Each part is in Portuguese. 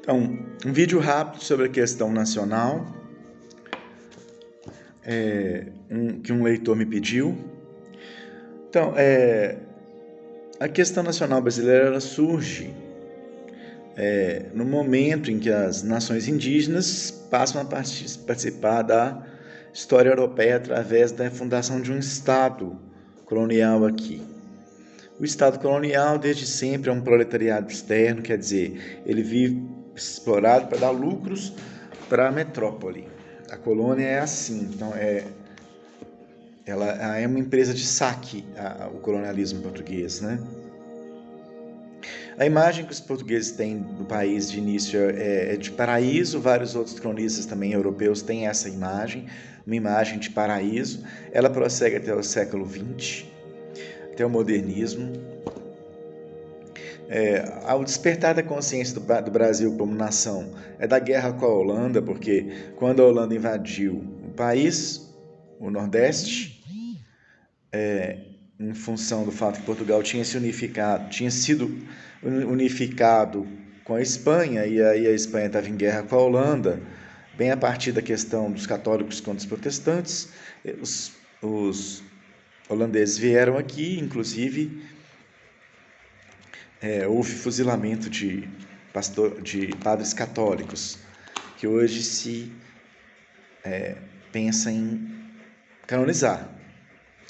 Então, um vídeo rápido sobre a questão nacional, que um leitor me pediu. Então, a questão nacional brasileira ela surge no momento em que as nações indígenas passam a participar da história europeia através da fundação de um Estado colonial aqui. O Estado colonial, desde sempre, é um proletariado externo, quer dizer, ele vive explorado para dar lucros para a metrópole. A colônia é assim, então ela é uma empresa de saque, o colonialismo português, né? A imagem que os portugueses têm do país de início é de paraíso, vários outros cronistas também europeus têm essa imagem, uma imagem de paraíso. Ela prossegue até o século XX, até o modernismo. Ao despertar da consciência do Brasil como nação, é da guerra com a Holanda, porque quando a Holanda invadiu o país, o Nordeste, em função do fato que Portugal tinha sido unificado com a Espanha, e aí a Espanha estava em guerra com a Holanda, bem a partir da questão dos católicos contra os protestantes, os holandeses vieram aqui, inclusive houve fuzilamento de padres católicos, que hoje se pensa em canonizar,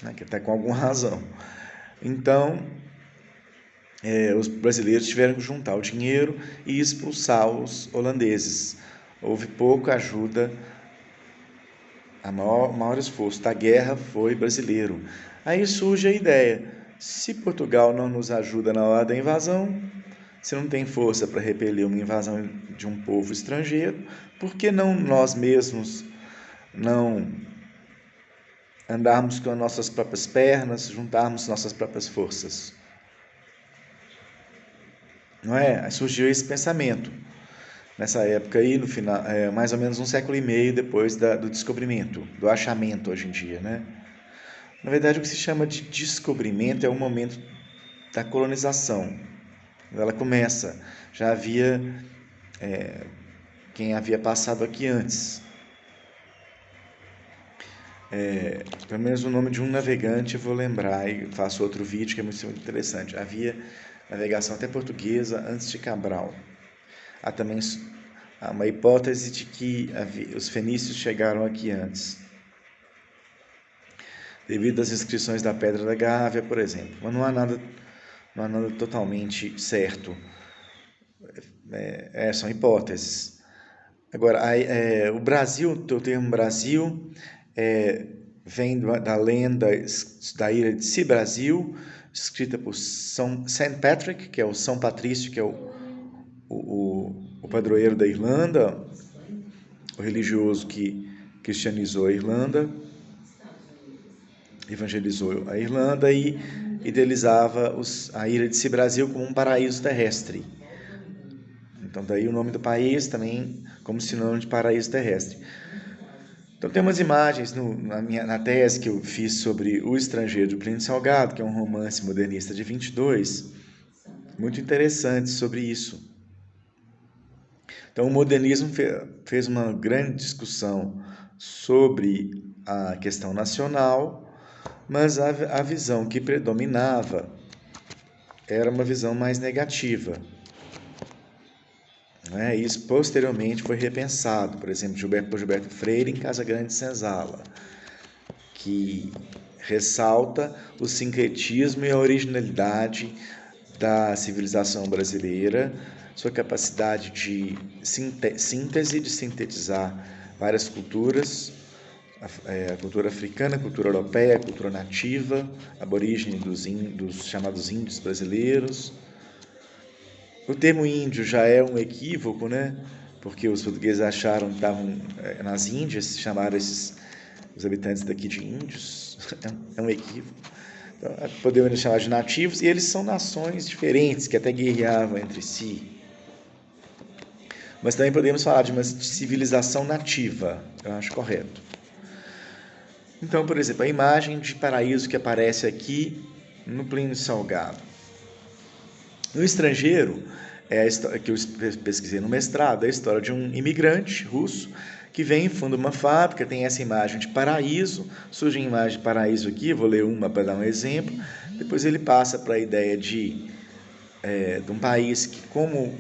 né, que até com alguma razão. Então, os brasileiros tiveram que juntar o dinheiro e expulsar os holandeses. Houve pouca ajuda, o maior esforço da guerra foi brasileiro. Aí surge a ideia, se Portugal não nos ajuda na hora da invasão, se não tem força para repelir uma invasão de um povo estrangeiro, por que não nós mesmos não andarmos com as nossas próprias pernas, juntarmos nossas próprias forças? Não é? Aí surgiu esse pensamento nessa época aí, no final, mais ou menos um século e meio depois do descobrimento, do achamento hoje em dia, né? Na verdade, o que se chama de descobrimento é o momento da colonização. Ela começa, já havia quem havia passado aqui antes. Pelo menos o nome de um navegante eu vou lembrar e faço outro vídeo que é muito interessante. Havia navegação até portuguesa antes de Cabral. Há também uma hipótese de que os fenícios chegaram aqui antes, devido às inscrições da Pedra da Gávea, por exemplo. Mas não há nada totalmente certo. São hipóteses. Agora, o Brasil, o termo Brasil, vem da lenda da ilha de Cibrasil, escrita por St. Patrick, que é o São Patrício, que é o padroeiro da Irlanda, o religioso que cristianizou a Irlanda, evangelizou a Irlanda e idealizava a ilha de Cibrasil como um paraíso terrestre. Então, daí o nome do país também como sinônimo de paraíso terrestre. Então, tem umas imagens na tese que eu fiz sobre O Estrangeiro, de Plínio Salgado, que é um romance modernista de 22, muito interessante sobre isso. Então, o modernismo fez uma grande discussão sobre a questão nacional, mas a visão que predominava era uma visão mais negativa. Isso posteriormente foi repensado, por exemplo, por Gilberto Freire em Casa Grande de Senzala, que ressalta o sincretismo e a originalidade da civilização brasileira, sua capacidade de síntese, de sintetizar várias culturas, a cultura africana, a cultura europeia, a cultura nativa, aborígene dos chamados índios brasileiros. O termo índio já é um equívoco, né? Porque os portugueses acharam que estavam nas Índias, chamaram os habitantes daqui de índios. É um equívoco. Então, podemos chamar de nativos, e eles são nações diferentes, que até guerreavam entre si. Mas também podemos falar de uma civilização nativa, eu acho correto. Então, por exemplo, a imagem de paraíso que aparece aqui no Plínio Salgado. No Estrangeiro, é a história que eu pesquisei no mestrado, é a história de um imigrante russo que vem e funda uma fábrica, tem essa imagem de paraíso, surge a imagem de paraíso aqui, vou ler uma para dar um exemplo, depois ele passa para a ideia de um país que, como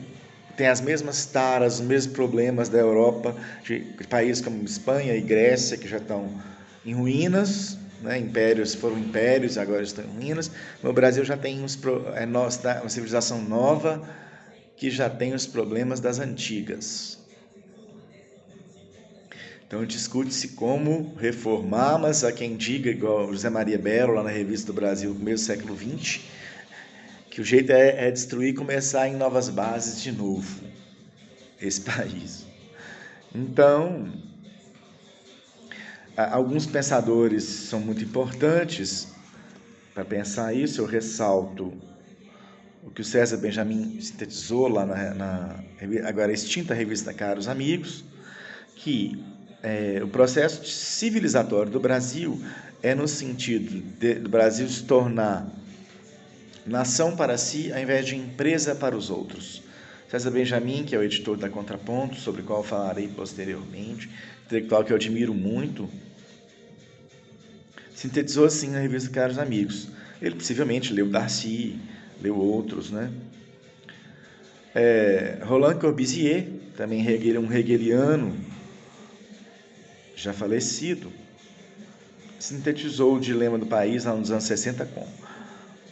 tem as mesmas taras, os mesmos problemas da Europa, de países como Espanha e Grécia, que já estão em ruínas, né? Impérios foram impérios, agora estão em ruínas. No Brasil já tem uma civilização nova que já tem os problemas das antigas. Então discute-se como reformar, mas há quem diga, igual José Maria Belo, lá na Revista do Brasil, no começo do século XX, que o jeito é destruir e começar em novas bases de novo esse país. Então, alguns pensadores são muito importantes para pensar isso. Eu ressalto o que o César Benjamin sintetizou lá na agora extinta revista Caros Amigos, que o processo civilizatório do Brasil é no sentido do Brasil se tornar nação para si, ao invés de empresa para os outros. César Benjamin, que é o editor da Contraponto, sobre o qual falarei posteriormente, intelectual que eu admiro muito, sintetizou assim na revista Caros Amigos. Ele possivelmente leu Darcy, leu outros, né? Roland Corbusier, também um hegeliano, já falecido, sintetizou o dilema do país lá nos anos 60 como: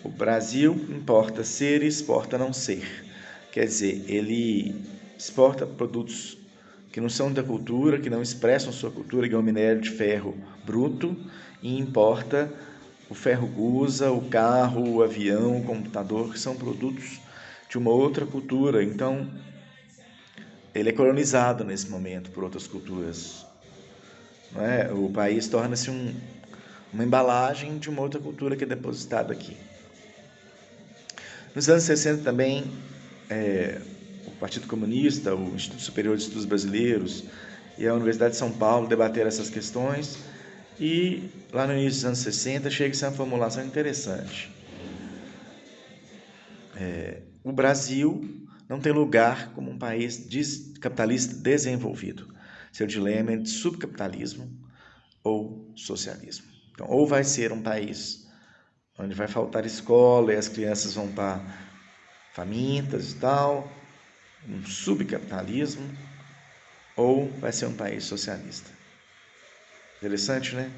o Brasil importa ser e exporta não ser. Quer dizer, ele exporta produtos que não são da cultura, que não expressam sua cultura, que é o minério de ferro bruto, e importa o ferro gusa, o carro, o avião, o computador, que são produtos de uma outra cultura. Então, ele é colonizado nesse momento por outras culturas. Não é? O país torna-se uma embalagem de uma outra cultura que é depositada aqui. Nos anos 60 também, o Partido Comunista, o Instituto Superior de Estudos Brasileiros e a Universidade de São Paulo debateram essas questões, e lá no início dos anos 60 chega-se a uma formulação interessante. O Brasil não tem lugar como um país capitalista desenvolvido. Seu dilema é de subcapitalismo ou socialismo. Então, ou vai ser um país onde vai faltar escola e as crianças vão estar famintas e tal, um subcapitalismo, ou vai ser um país socialista. Interessante, né?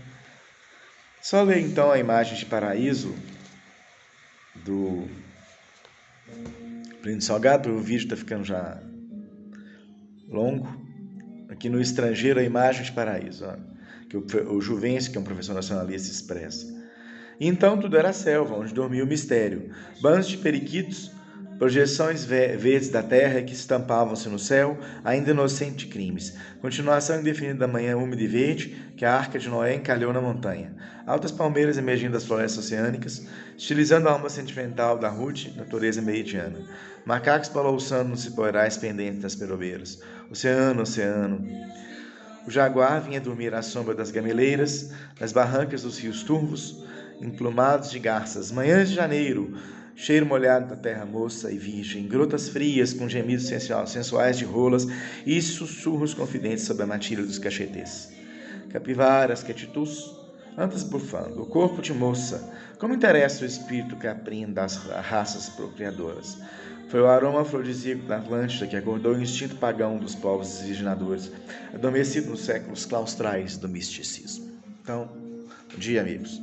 Só ler então a imagem de paraíso do Plínio Salgado, o vídeo está ficando já longo. Aqui no Estrangeiro, a imagem de paraíso, ó, que o Juvencio, que é um professor nacionalista, expressa. E então tudo era selva, onde dormia o mistério. Bandos de periquitos, projeções verdes da terra que estampavam-se no céu, ainda inocente de crimes. Continuação indefinida da manhã úmida e verde, que a arca de Noé encalhou na montanha. Altas palmeiras emergindo das florestas oceânicas, estilizando a alma sentimental da rude natureza meridiana. Macacos balouçando nos ciporais pendentes das perobeiras. Oceano, oceano. O jaguar vinha dormir à sombra das gameleiras, nas barrancas dos rios turvos, emplumados de garças. Manhãs de janeiro, cheiro molhado da terra moça e virgem, grutas frias com gemidos sensuais de rolas e sussurros confidentes sobre a matilha dos cachetes. Capivaras, quetitus, antes bufando, o corpo de moça, como interessa o espírito caprino das raças procriadoras. Foi o aroma afrodisíaco da Atlântida que acordou o instinto pagão dos povos originadores, adormecido nos séculos claustrais do misticismo. Então, bom dia, amigos.